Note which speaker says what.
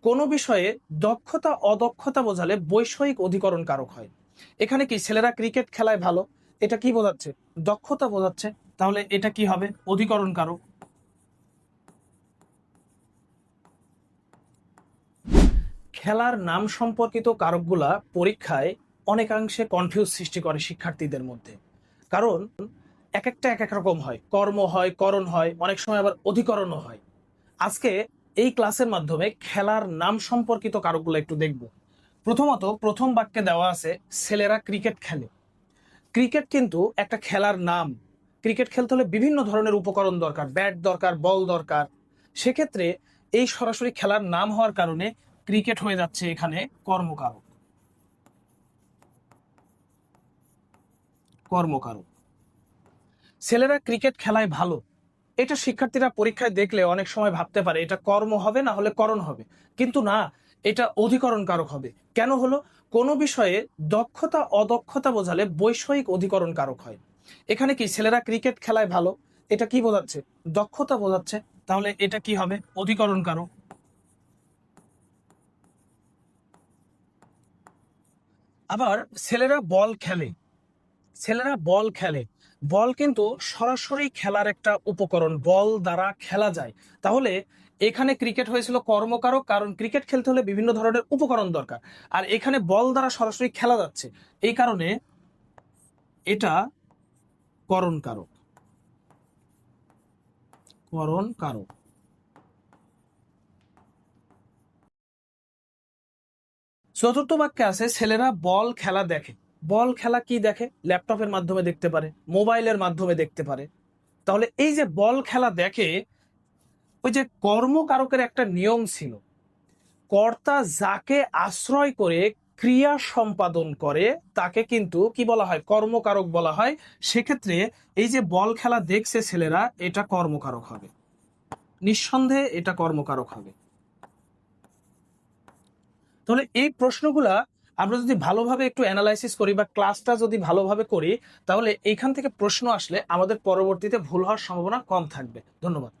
Speaker 1: কোনো বিষয়ে দক্ষতা অদক্ষতা বোঝালে বৈষয়িক অধিকরণ কারক হয়। এখানে কি ছেলেরা ক্রিকেট খেলায় ভালো, এটা কি বোঝাচ্ছে? দক্ষতা বোঝাচ্ছে। তাহলে এটা কি হবে? অধিকরণ কারক। খেলার নাম সম্পর্কিত কারকগুলা পরীক্ষায় অনেকাংশে কনফিউজ সৃষ্টি করে শিক্ষার্থীদের মধ্যে। কারণ এক একটা এক এক রকম হয়, কর্ম হয়, করণ হয়, অনেক সময় আবার অধিকরণও হয়। আজকে এই ক্লাসের মাধ্যমে খেলার নাম সম্পর্কিত কারকগুলো একটু দেখব। প্রথমত প্রথম বাক্যে দেওয়া আছে ছেলেরা ক্রিকেট খেলে। ক্রিকেট কিন্তু একটা খেলার নাম। ক্রিকেট খেলতে হলে বিভিন্ন ধরনের উপকরণ দরকার, ব্যাট দরকার, বল দরকার। সেক্ষেত্রে এই সরাসরি খেলার নাম হওয়ার কারণে ক্রিকেট হয়ে যাচ্ছে এখানে কর্মকারক। কর্মকারক। ছেলেরা ক্রিকেট খেলায় ভালো, এটা শিক্ষার্থীরা পরীক্ষায় দেখলে অনেক সময় ভাবতে পারে এটা কর্ম হবে, না হলে করণ হবে। কিন্তু না, এটা অধিকরণ কারক হবে। কেন হলো? কোনো বিষয়ে দক্ষতা অদক্ষতা বোঝালে বৈষয়িক অধিকরণ কারক হয়। এখানে কি ছেলেরা ক্রিকেট খেলায় ভালো, এটা কি বোঝাচ্ছে? দক্ষতা বোঝাচ্ছে। তাহলে এটা কি হবে? অধিকরণ কারক। আবার ছেলেরা বল খেলে। ছেলেরা বল খেলে। বল কিন্তু সরাসরি খেলার একটা উপকরণ, বল দ্বারা খেলা যায়। তাহলে এখানে ক্রিকেট হয়েছিল কর্মকারক, কারণ ক্রিকেট খেলতে হলে বিভিন্ন ধরনের উপকরণ দরকার। আর এখানে বল দ্বারা সরাসরি খেলা যাচ্ছে, এই কারণে এটা করণ কারক। করণ কারক। চতুর্থ বাক্যে আছে ছেলেরা বল খেলা দেখে। বল খেলা কি দেখে? ল্যাপটপের মাধ্যমে দেখতে পারে, মোবাইলের মাধ্যমে দেখতে পারে। তাহলে এই যে বল খেলা দেখে, ওই যে কর্মকারকের একটা নিয়ম ছিল, কর্তা যাকে আশ্রয় করে ক্রিয়া সম্পাদন করে তাকে কিন্তু কি বলা হয়? কর্মকারক বলা হয়। সেক্ষেত্রে এই যে বল খেলা দেখছে ছেলেরা, এটা কর্মকারক হবে। নিঃসন্দেহে এটা কর্মকারক হবে। তাহলে এই প্রশ্নগুলা আমরা যদি ভালোভাবে একটু অ্যানালাইসিস করি বা ক্লাসটা যদি ভালোভাবে করি, তাহলে এইখান থেকে প্রশ্ন আসলে আমাদের পরবর্তীতে ভুল হওয়ার সম্ভাবনা কম থাকবে। ধন্যবাদ।